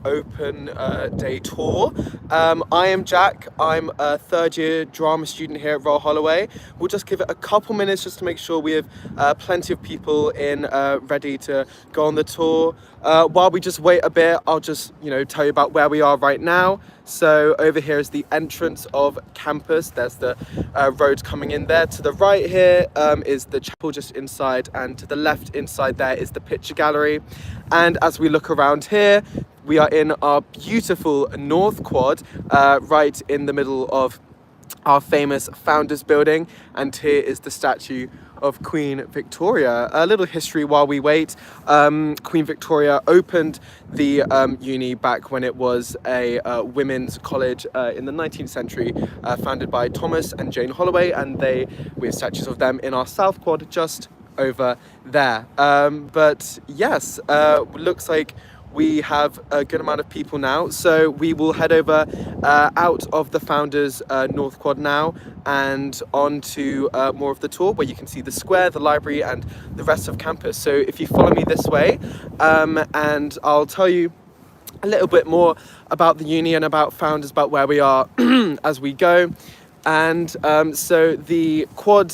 open day tour. I am Jack. I'm a third year drama student here at Royal Holloway. We'll just give it a couple minutes just to make sure we have plenty of people in ready to go on the tour. While we just wait a bit, I'll just tell you about where we are right now. So over here is the entrance of campus. There's the road coming in there. To the right here is the chapel just inside, and to the left inside there is the picture gallery. And as we look around here, we are in our beautiful North Quad, right in the middle of our famous Founders Building. And here is the statue of Queen Victoria. A little history while we wait. Queen Victoria opened the uni back when it was a women's college in the 19th century, founded by Thomas and Jane Holloway, and we have statues of them in our South Quad just over there. But yes, looks like we have a good amount of people now, so we will head over out of the Founders North Quad now and on to more of the tour, where you can see the square, the library, and the rest of campus. So if you follow me this way, and I'll tell you a little bit more about the uni and about Founders, about where we are as we go. And so the quad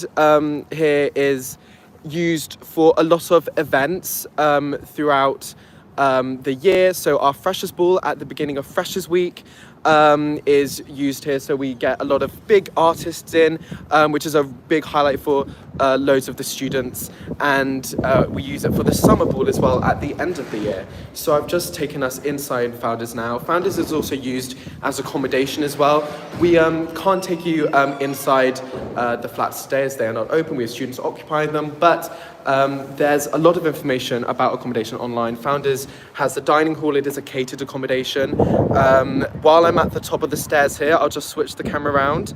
here is used for a lot of events throughout the year. So our Freshers Ball at the beginning of Freshers Week is used here, so we get a lot of big artists in, which is a big highlight for loads of the students, and we use it for the Summer Ball as well at the end of the year. So I've just taken us inside Founders now. Founders is also used as accommodation as well. We can't take you inside the flats today as they are not open. We have students occupying them, but there's a lot of information about accommodation online. Founders has the dining hall. It is a catered accommodation. While I'm at the top of the stairs here, I'll just switch the camera around,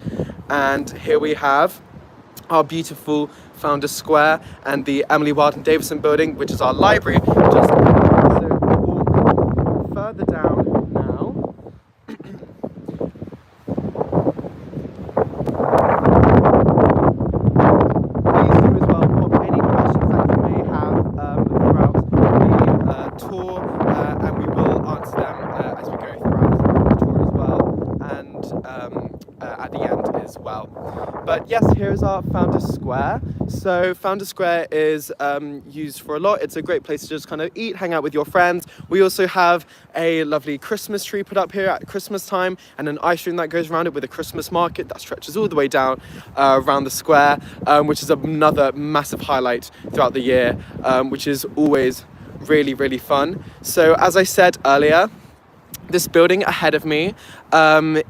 and here we have our beautiful Founders Square and the Emily Wilding Davison building, which is our library. Just so walk further down now. Please do as well pop any questions that you may have throughout the tour, and we will answer them as we go throughout the tour as well, and at the end as well. But yes, here's our Founders Square. So Founders Square is used for a lot. It's a great place to just kind of eat, hang out with your friends. We also have a lovely Christmas tree put up here at Christmas time, and an ice cream that goes around it with a Christmas market that stretches all the way down around the square, which is another massive highlight throughout the year, which is always really, really fun. So as I said earlier, this building ahead of me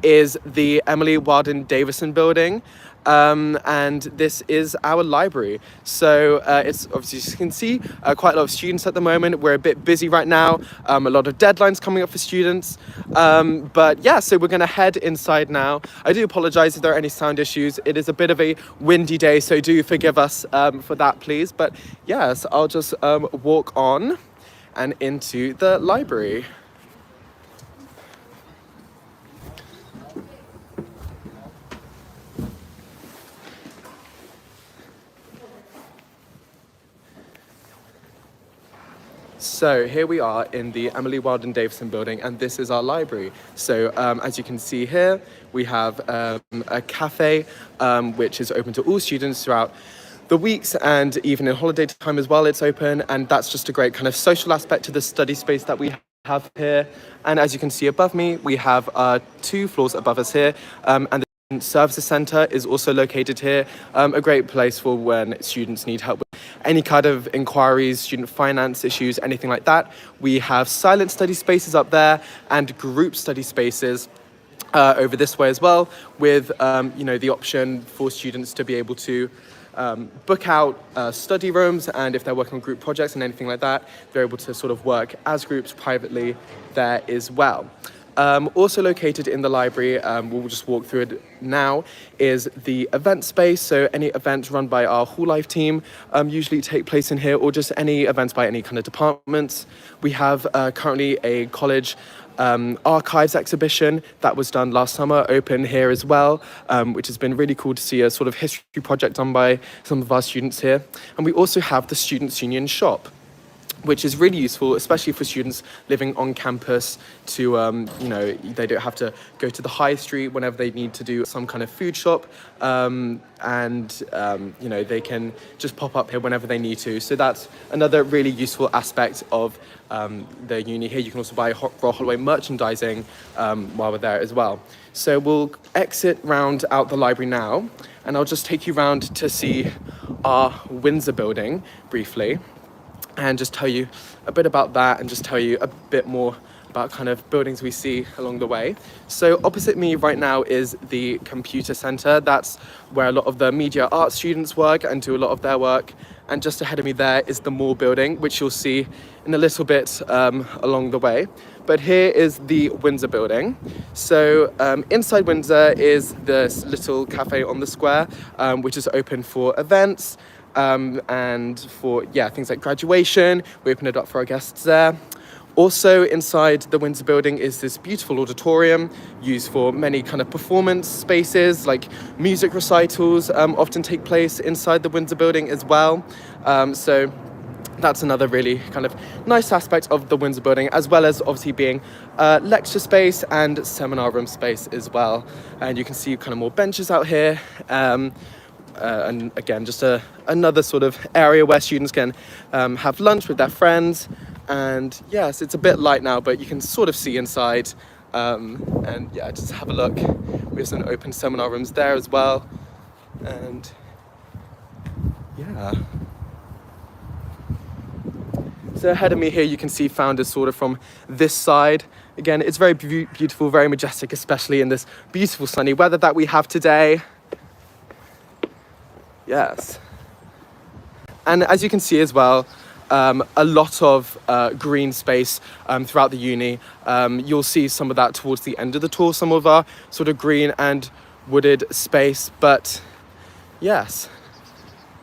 is the Emily Wilding Davison building, and this is our library. So it's obviously, as you can see, quite a lot of students at the moment. We're a bit busy right now, a lot of deadlines coming up for students, but yeah, so we're going to head inside now. I do apologize if there are any sound issues. It is a bit of a windy day, so do forgive us for that, please. But yes, I'll just walk on and into the library. So here we are in the Emily Wilding Davison building, and this is our library. So as you can see here, we have a cafe which is open to all students throughout the weeks, and even in holiday time as well, it's open. And that's just a great kind of social aspect to the study space that we have here. And as you can see above me, we have 2 floors above us here, and the Services Centre is also located here, a great place for when students need help with any kind of inquiries, student finance issues, anything like that. We have silent study spaces up there and group study spaces over this way as well, with the option for students to be able to book out study rooms, and if they're working on group projects and anything like that, they're able to sort of work as groups privately there as well. Also located in the library, we'll just walk through it now, is the event space. So any events run by our Hall Life team usually take place in here, or just any events by any kind of departments. We have currently a college archives exhibition that was done last summer, open here as well, which has been really cool to see a sort of history project done by some of our students here. And we also have the Students' Union shop. which is really useful, especially for students living on campus to, they don't have to go to the high street whenever they need to do some kind of food shop. They can just pop up here whenever they need to. So that's another really useful aspect of the uni here. You can also buy Royal Holloway merchandising while we're there as well. So we'll exit round out the library now, and I'll just take you round to see our Windsor Building briefly, and just tell you a bit about that, and just tell you a bit more about kind of buildings we see along the way. So opposite me right now is the computer centre. That's where a lot of the media arts students work and do a lot of their work. And just ahead of me there is the Moore Building, which you'll see in a little bit along the way. But here is the Windsor Building. So inside Windsor is this little cafe on the square, which is open for events, and for things like graduation. We open it up for our guests there. Also inside the Windsor Building is this beautiful auditorium used for many kind of performance spaces, like music recitals often take place inside the Windsor Building as well. So that's another really kind of nice aspect of the Windsor Building, as well as obviously being lecture space and seminar room space as well. And you can see kind of more benches out here. And again, just another sort of area where students can have lunch with their friends. And yes, it's a bit light now, but you can sort of see inside. Just have a look. We have some open seminar rooms there as well. And yeah. So ahead of me here, you can see Founders sort of from this side. Again, it's very beautiful, very majestic, especially in this beautiful sunny weather that we have today. Yes. And as you can see as well, a lot of green space throughout the uni. You'll see some of that towards the end of the tour, some of our sort of green and wooded space. But yes,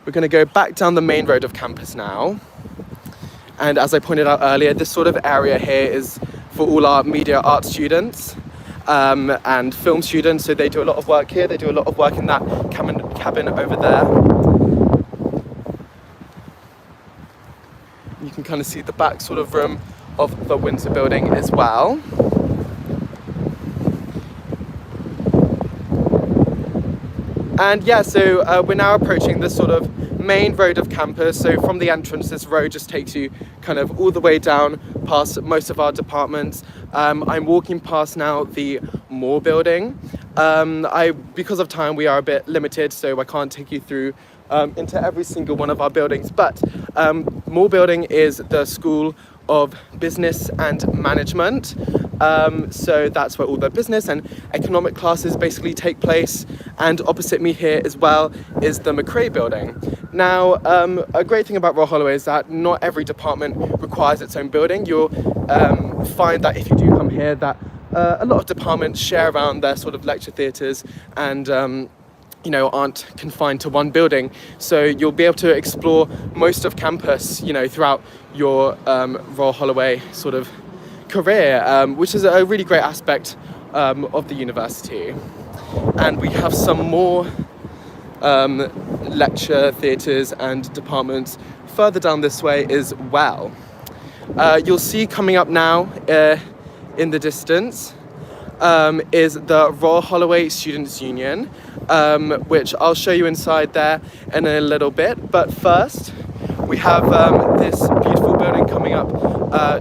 we're going to go back down the main road of campus now. And as I pointed out earlier, this sort of area here is for all our media art students and film students. So they do a lot of work here. They do a lot of work in that cabin over there. You can kind of see the back sort of room of the Windsor Building as well. And yeah, so we're now approaching the sort of main road of campus. So from the entrance, this road just takes you kind of all the way down past most of our departments. I'm walking past now the Moore Building. Because of time, we are a bit limited, so I can't take you through into every single one of our buildings. But Moore Building is the School of Business and Management. So that's where all the business and economic classes basically take place. And opposite me here as well is the McRae Building. Now, a great thing about Royal Holloway is that not every department requires its own building. You'll find that if you do come here, that a lot of departments share around their sort of lecture theatres and aren't confined to one building. So you'll be able to explore most of campus, throughout your Royal Holloway sort of career, which is a really great aspect of the university. And we have some more lecture theatres and departments further down this way as well. You'll see coming up now in the distance is the Royal Holloway Students' Union, which I'll show you inside there in a little bit. But first, we have this beautiful building coming up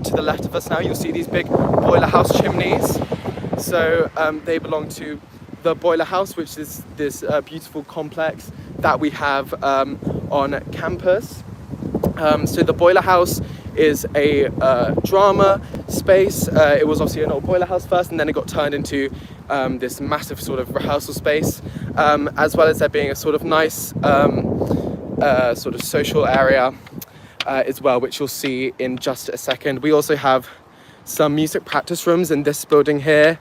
to the left of us now. You'll see these big boiler house chimneys. So they belong to the boiler house, which is this beautiful complex that we have on campus. So the boiler house is a drama space. It was obviously an old boiler house first, and then it got turned into this massive sort of rehearsal space, as well as there being a sort of nice sort of social area as well, which you'll see in just a second. We also have some music practice rooms in this building here.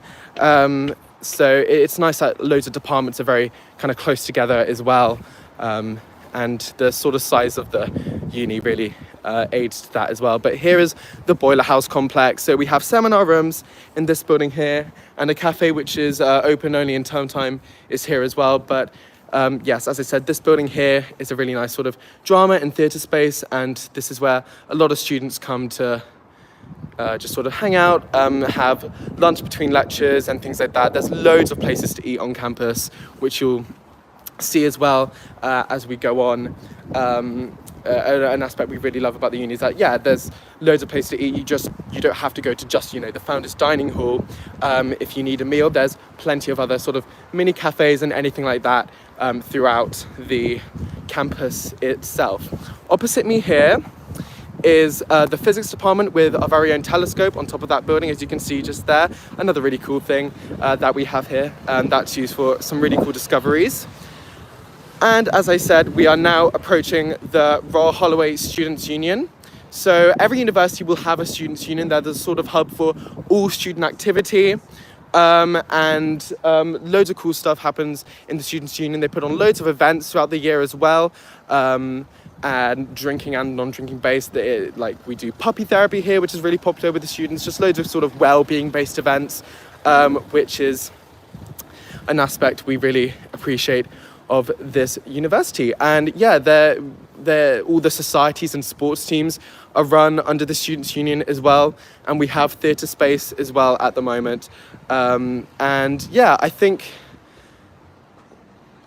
So it's nice that loads of departments are very kind of close together as well. And the sort of size of the uni really aids to that as well. But here is the boiler house complex. So we have seminar rooms in this building here, and a cafe which is open only in term time is here as well. But yes, as I said, this building here is a really nice sort of drama and theatre space, and this is where a lot of students come to just sort of hang out, have lunch between lectures and things like that. There's loads of places to eat on campus, which you'll see as well as we go on. An aspect we really love about the uni is that, yeah, there's loads of places to eat. You don't have to go to just, the Founders Dining Hall. If you need a meal, there's plenty of other sort of mini cafes and anything like that throughout the campus itself. Opposite me here is the physics department with our very own telescope on top of that building, as you can see just there. Another really cool thing that we have here, that's used for some really cool discoveries. And as I said, we are now approaching the Royal Holloway Students' Union. So every university will have a students' union. They're the sort of hub for all student activity. And loads of cool stuff happens in the students' union. They put on loads of events throughout the year as well. And drinking and non-drinking based. Like we do puppy therapy here, which is really popular with the students. Just loads of sort of well-being based events, which is an aspect we really appreciate of this university. And yeah, all the societies and sports teams are run under the students' union as well, and we have theatre space as well at the moment. And yeah, I think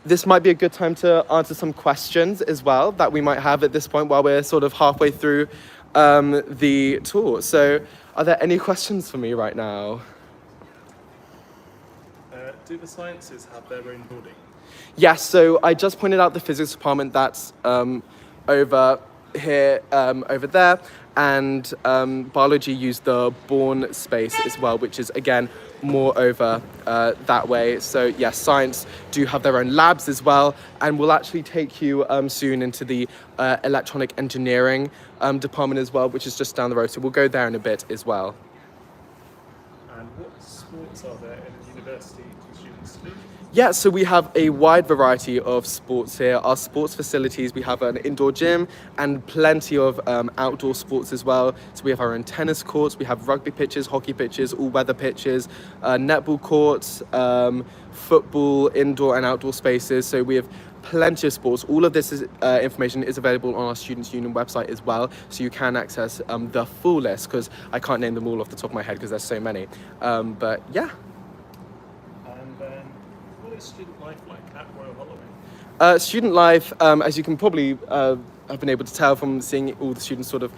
this might be a good time to answer some questions as well that we might have at this point while we're sort of halfway through the tour. So are there any questions for me right now? Do the sciences have their own building? Yes, so I just pointed out the physics department that's over here, over there, and biology used the Bourne space as well, which is again more over that way. So yes, science do have their own labs as well, and we'll actually take you soon into the electronic engineering department as well, which is just down the road. So we'll go there in a bit as well. And what sports are there in the university for students to do? Yeah, so we have a wide variety of sports here. Our sports facilities, we have an indoor gym and plenty of outdoor sports as well. So we have our own tennis courts, we have rugby pitches, hockey pitches, all-weather pitches, netball courts, football, indoor and outdoor spaces. So we have plenty of sports. All of this information is available on our Students' Union website as well, so you can access the full list, because I can't name them all off the top of my head because there's so many. But yeah. What is student life like at Royal Holloway? Student life, as you can probably have been able to tell from seeing all the students sort of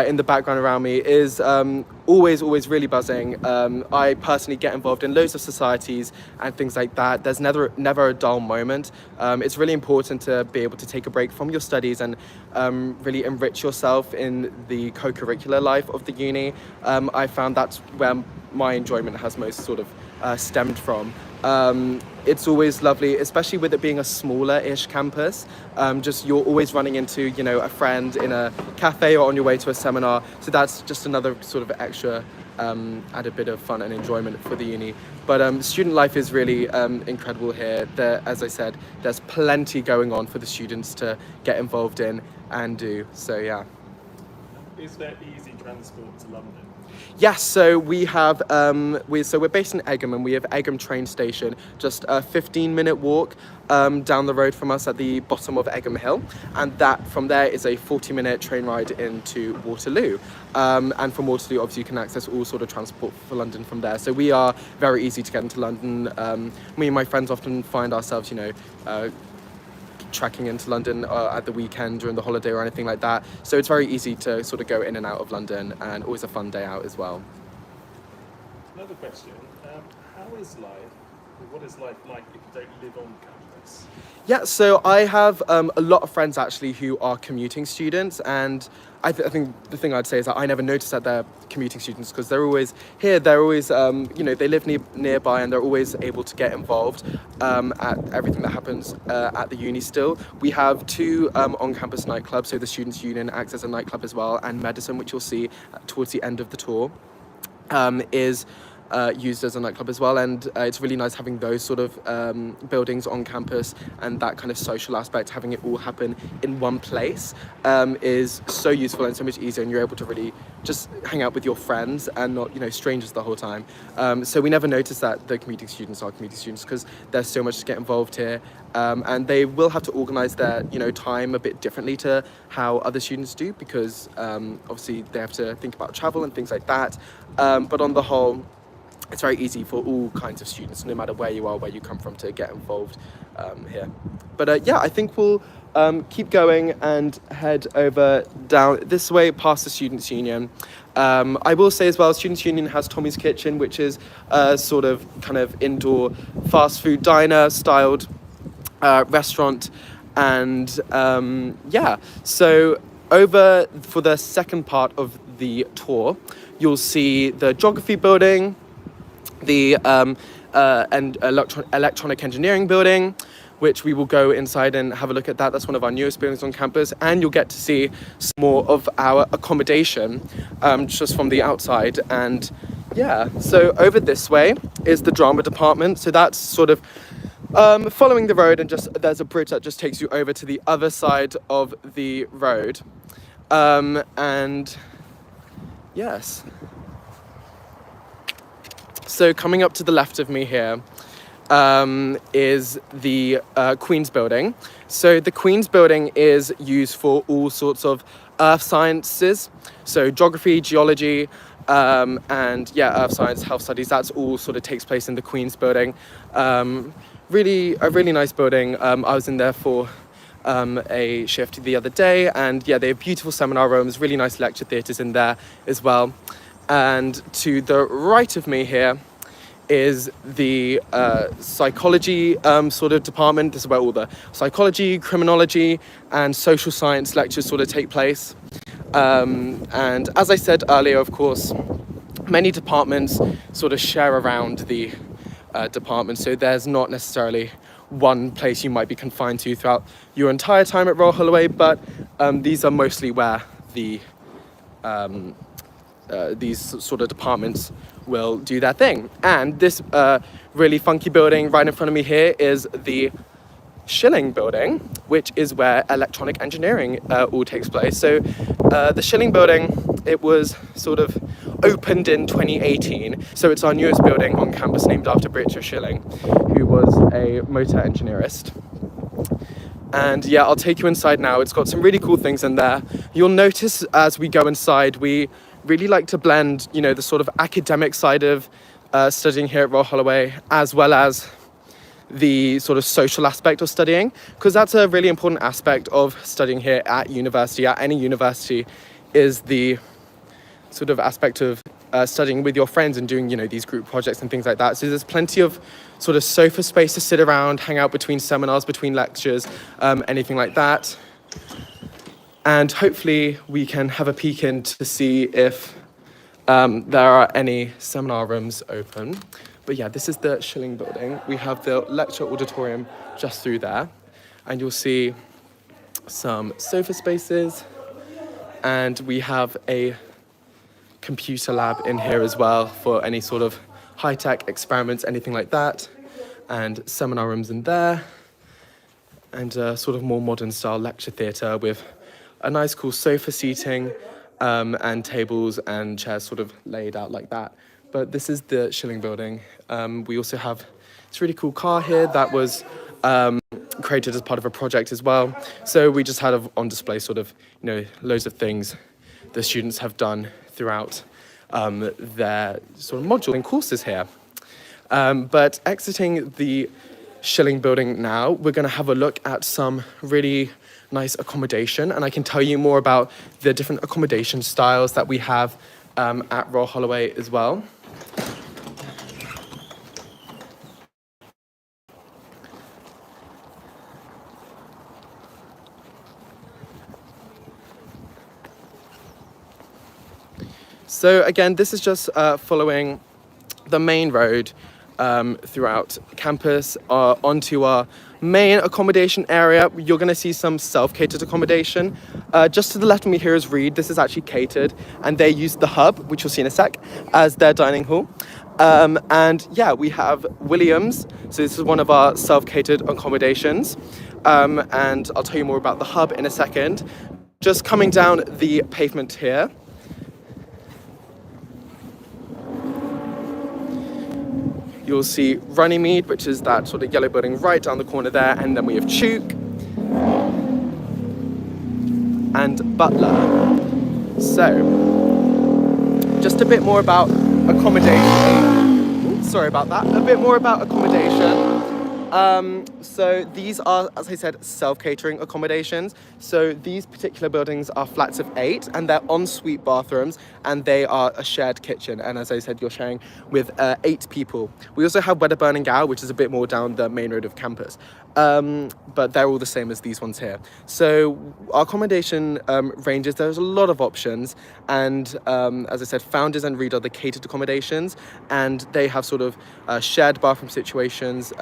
in the background around me, is always really buzzing. I personally get involved in loads of societies and things like that. There's never a dull moment. It's really important to be able to take a break from your studies and really enrich yourself in the co-curricular life of the uni. I found that's where my enjoyment has most sort of stemmed from. It's always lovely, especially with it being a smaller-ish campus. Just you're always running into, a friend in a cafe or on your way to a seminar. So that's just another sort of extra added bit of fun and enjoyment for the uni. But student life is really incredible here. As I said, there's plenty going on for the students to get involved in and do. So yeah. Is there easy transport to London? Yes, so we have, we're based in Egham, and we have Egham train station, just a 15-minute walk down the road from us at the bottom of Egham Hill, and that from there is a 40-minute train ride into Waterloo. And from Waterloo, obviously, you can access all sort of transport for London from there. So we are very easy to get into London. Me and my friends often find ourselves, trekking into London at the weekend during the holiday or anything like that. So it's very easy to sort of go in and out of London, and always a fun day out as well. Another question, how is life, or what is life like if you don't live on campus? Yeah, so I have a lot of friends actually who are commuting students, and I think the thing I'd say is that I never noticed that they're commuting students, because they're always here, they're always, they live nearby, and they're always able to get involved at everything that happens at the uni still. We have two on-campus nightclubs, so the Students' Union acts as a nightclub as well, and Medicine, which you'll see towards the end of the tour, is used as a nightclub as well, and it's really nice having those sort of buildings on campus, and that kind of social aspect, having it all happen in one place is so useful and so much easier, and you're able to really just hang out with your friends and not, strangers the whole time. So we never notice that the commuting students are commuting students because there's so much to get involved here, and they will have to organise their time a bit differently to how other students do, because obviously they have to think about travel and things like that, but on the whole it's very easy for all kinds of students, no matter where you are, where you come from, to get involved here. But yeah, I think we'll keep going and head over down this way past the Students' Union. I will say as well, Students' Union has Tommy's Kitchen, which is a sort of kind of indoor fast food diner styled restaurant. And yeah, so over for the second part of the tour, you'll see the Geography Building, the Electronic Engineering Building, which we will go inside and have a look at that. That's one of our newest buildings on campus, and you'll get to see some more of our accommodation just from the outside. And yeah, so over this way is the drama department. So that's sort of following the road, and just there's a bridge that just takes you over to the other side of the road. And yes. So coming up to the left of me here is the Queen's Building. So the Queen's Building is used for all sorts of earth sciences, so geography, geology, and yeah, earth science, health studies. That's all sort of takes place in the Queen's Building. Really nice building. I was in there for a shift the other day, and yeah, they have beautiful seminar rooms, really nice lecture theatres in there as well. And to the right of me here is the psychology sort of department. This is where all the psychology, criminology, and social science lectures sort of take place. And as I said earlier, of course, many departments sort of share around the department, so there's not necessarily one place you might be confined to throughout your entire time at Royal Holloway, but these are mostly where the these sort of departments will do their thing. And this really funky building right in front of me here is the Schilling Building, which is where electronic engineering all takes place. So the Schilling Building, it was sort of opened in 2018. So it's our newest building on campus, named after British Schilling, who was a motor engineerist. And yeah, I'll take you inside now. It's got some really cool things in there. You'll notice as we go inside, we really like to blend, the sort of academic side of studying here at Royal Holloway, as well as the sort of social aspect of studying, because that's a really important aspect of studying here at university, at any university, is the sort of aspect of studying with your friends and doing, these group projects and things like that. So there's plenty of sort of sofa space to sit around, hang out between seminars, between lectures, anything like that. And hopefully we can have a peek in to see if there are any seminar rooms open. But yeah, this is the Schilling Building. We have the lecture auditorium just through there. And you'll see some sofa spaces. And we have a computer lab in here as well for any sort of high-tech experiments, anything like that. And seminar rooms in there. And a sort of more modern style lecture theatre with a nice cool sofa seating and tables and chairs sort of laid out like that. But this is the Schilling Building. We also have this really cool car here that was created as part of a project as well. So we just had on display sort of, loads of things the students have done throughout their sort of module and courses here. But exiting the Schilling Building now, we're going to have a look at some really nice accommodation, and I can tell you more about the different accommodation styles that we have at Royal Holloway as well. So again, this is just following the main road throughout campus onto our main accommodation area. You're going to see some self-catered accommodation. Just to the left of me here is Reed. This is actually catered, and they use the hub, which you'll see in a sec, as their dining hall. And yeah, we have Williams. So this is one of our self-catered accommodations. And I'll tell you more about the hub in a second. Just coming down the pavement here, you'll see Runnymede, which is that sort of yellow building right down the corner there, and then we have Chuk and Butler. So, just a bit more about accommodation. Sorry about that. A bit more about accommodation. So these are, as I said, self-catering accommodations. So these particular buildings are flats of 8, and they're ensuite bathrooms, and they are a shared kitchen. And as I said, you're sharing with 8 people. We also have Wedderburn and Gower, which is a bit more down the main road of campus. But they're all the same as these ones here. So our accommodation ranges, there's a lot of options, and as I said, Founders and Reed are the catered accommodations, and they have sort of shared bathroom situations,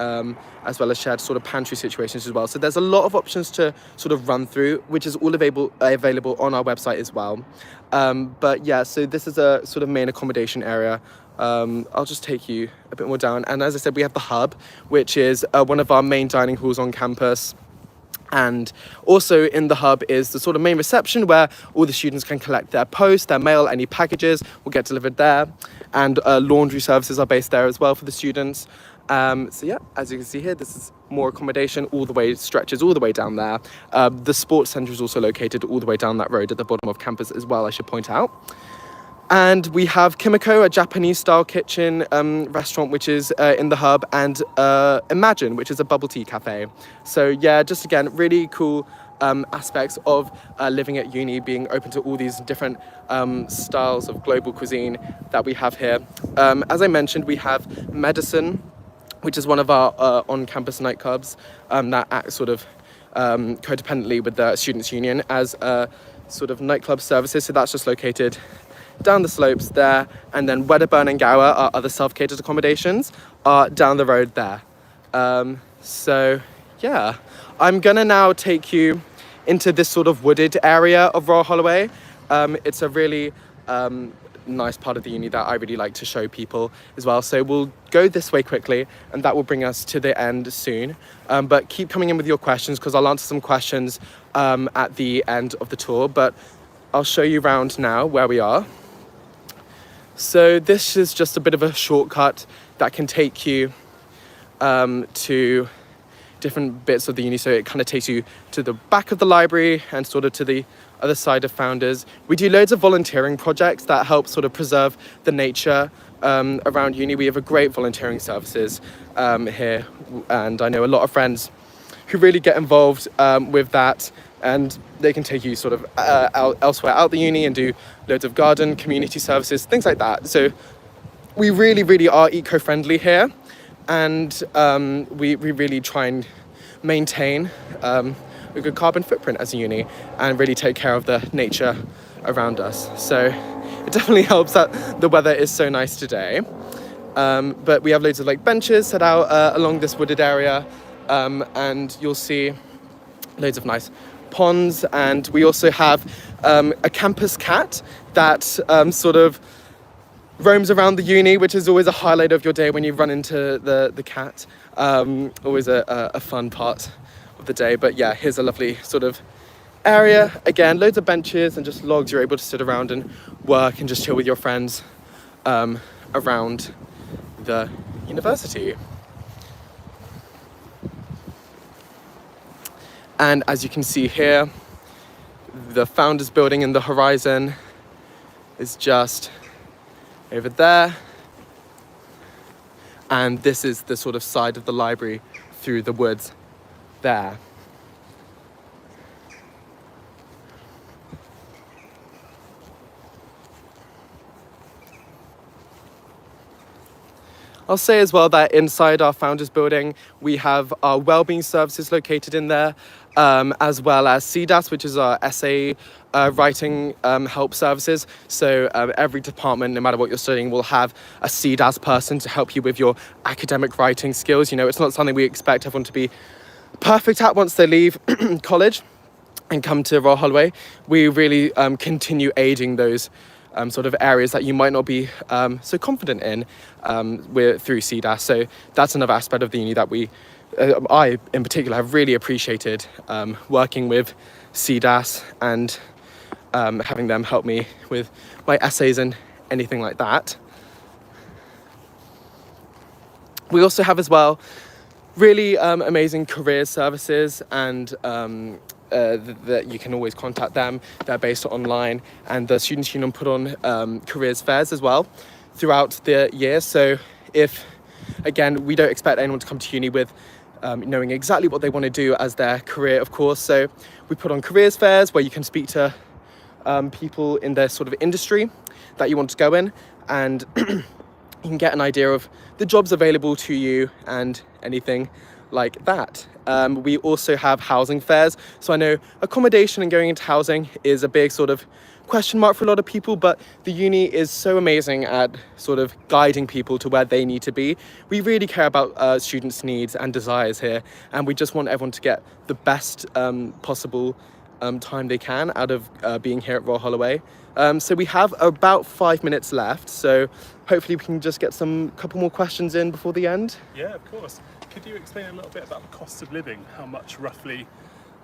as well as shared sort of pantry situations as well. So there's a lot of options to sort of run through, which is all available on our website as well. But yeah, so this is a sort of main accommodation area. I'll just take you a bit more down. And as I said, we have the hub, which is one of our main dining halls on campus. And also in the hub is the sort of main reception where all the students can collect their post, their mail, any packages will get delivered there. And laundry services are based there as well for the students. So yeah, as you can see here, this is more accommodation stretches all the way down there. The sports centre is also located all the way down that road at the bottom of campus as well, I should point out. And we have Kimiko, a Japanese-style kitchen restaurant, which is in the hub, and Imagine, which is a bubble tea cafe. So yeah, just again, really cool aspects of living at uni, being open to all these different styles of global cuisine that we have here. As I mentioned, we have Medicine, which is one of our on-campus nightclubs that acts sort of codependently with the Students' Union as sort of nightclub services. So that's just located down the slopes there, and then Wedderburn and Gower, our other self-catered accommodations, are down the road there. So yeah, I'm gonna now take you into this sort of wooded area of Royal Holloway. It's a really nice part of the uni that I really like to show people as well. So we'll go this way quickly, and that will bring us to the end soon. But keep coming in with your questions, because I'll answer some questions at the end of the tour. But I'll show you around now where we are. So this is just a bit of a shortcut that can take you to different bits of the uni. So it kind of takes you to the back of the library and sort of to the other side of Founders. We do loads of volunteering projects that help sort of preserve the nature around uni. We have a great volunteering services here, and I know a lot of friends who really get involved with that, and they can take you sort of elsewhere out the uni and do loads of garden, community services, things like that. So we really, really are eco-friendly here, and we really try and maintain a good carbon footprint as a uni and really take care of the nature around us. So it definitely helps that the weather is so nice today. But we have loads of like benches set out along this wooded area, and you'll see loads of nice ponds, and we also have a campus cat that sort of roams around the uni, which is always a highlight of your day when you run into the cat. Always a fun part of the day. But yeah, here's a lovely sort of area. Again, loads of benches and just logs. You're able to sit around and work and just chill with your friends around the university. And as you can see here, the Founders Building in the horizon is just over there. And this is the sort of side of the library through the woods there. I'll say as well that inside our Founders Building, we have our wellbeing services located in there, as well as CDAS, which is our essay writing help services. So every department, no matter what you're studying, will have a CDAS person to help you with your academic writing skills. You know, it's not something we expect everyone to be perfect at once they leave college and come to Royal Holloway. We really continue aiding those sort of areas that you might not be so confident in through CDAS. So that's another aspect of the uni that I in particular have really appreciated, working with CDAS and having them help me with my essays and anything like that. We also have as well really amazing career services, and that you can always contact them. They're based online, and the Students' Union put on careers fairs as well throughout the year. So if, again, we don't expect anyone to come to uni with knowing exactly what they want to do as their career, of course. So we put on careers fairs where you can speak to people in their sort of industry that you want to go in, and you can get an idea of the jobs available to you and anything like that. We also have housing fairs. So I know accommodation and going into housing is a big sort of question mark for a lot of people, but the uni is so amazing at sort of guiding people to where they need to be. We really care about students' needs and desires here, and we just want everyone to get the best possible time they can out of being here at Royal Holloway. So we have about 5 minutes left, so hopefully we can just get some couple more questions in before the end. Yeah, of course. Could you explain a little bit about the cost of living? How much roughly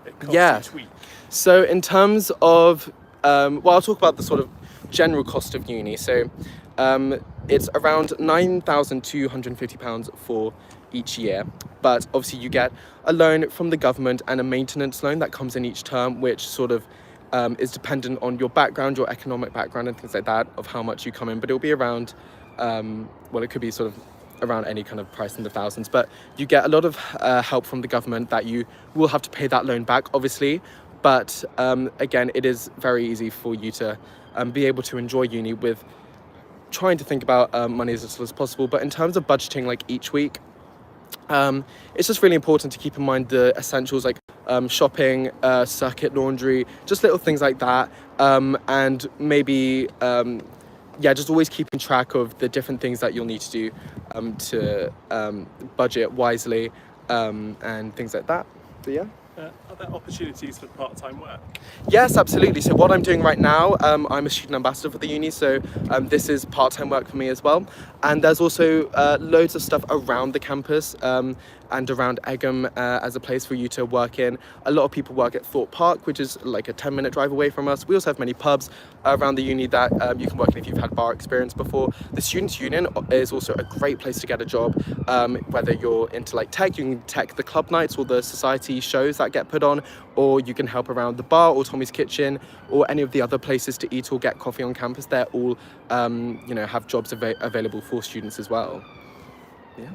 it costs each week? So in terms of, well, I'll talk about the sort of general cost of uni. So it's around £9,250 for each year, but obviously you get a loan from the government and a maintenance loan that comes in each term, which sort of is dependent on your background, your economic background and things like that, of how much you come in. But it'll be around, well, it could be sort of around any kind of price in the thousands, but you get a lot of help from the government that you will have to pay that loan back, obviously. But again, it is very easy for you to be able to enjoy uni with trying to think about money as little as possible. But in terms of budgeting, like each week, it's just really important to keep in mind the essentials like shopping, circuit laundry, just little things like that, and maybe just always keeping track of the different things that you'll need to do to budget wisely, and things like that. But yeah. Are there opportunities for part-time work? Yes, absolutely. So what I'm doing right now, I'm a student ambassador for the uni, so this is part-time work for me as well. And there's also loads of stuff around the campus and around Egham as a place for you to work in. A lot of people work at Thorpe Park, which is like a 10-minute drive away from us. We also have many pubs around the uni that you can work in if you've had bar experience before. The Students' Union is also a great place to get a job, whether you're into like tech, you can tech the club nights or the society shows that get put on, or you can help around the bar or Tommy's Kitchen or any of the other places to eat or get coffee on campus. They're all, have jobs available for students as well. Yeah.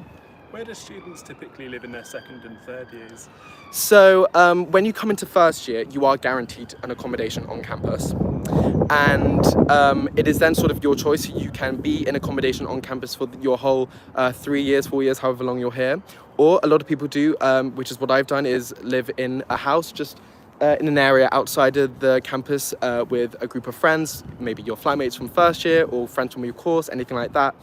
Where do students typically live in their second and third years? So when you come into first year, you are guaranteed an accommodation on campus. And it is then sort of your choice. You can be in accommodation on campus for your whole 3 years, 4 years, however long you're here. Or a lot of people do, which is what I've done, is live in a house just in an area outside of the campus with a group of friends, maybe your flatmates from first year or friends from your course, anything like that.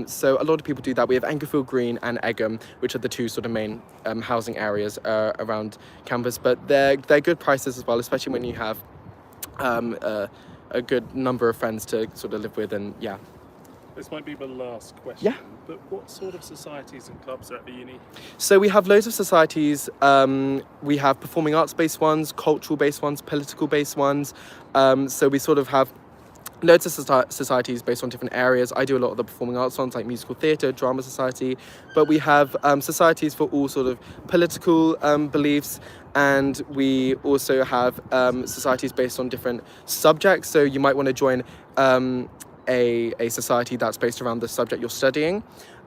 So a lot of people do that. We have Englefield Green and Egham, which are the two sort of main housing areas around campus, but they're good prices as well, especially when you have a good number of friends to sort of live with. And yeah. This might be the last question, but what sort of societies and clubs are at the uni? So we have loads of societies. We have performing arts based ones, cultural based ones, political based ones. So we sort of have loads of societies based on different areas. I do a lot of the performing arts ones like musical theatre, drama society, but we have societies for all sort of political beliefs, and we also have societies based on different subjects. So you might want to join a society that's based around the subject you're studying,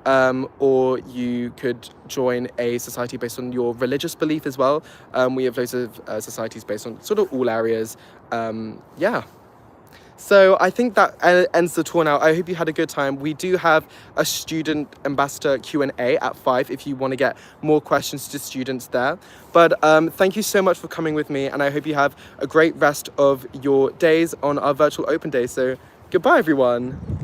or you could join a society based on your religious belief as well. We have loads of societies based on sort of all areas. So I think that ends the tour now. I hope you had a good time. We do have a student ambassador Q&A at 5 if you want to get more questions to students there. But thank you so much for coming with me, and I hope you have a great rest of your days on our virtual open day. So goodbye, everyone.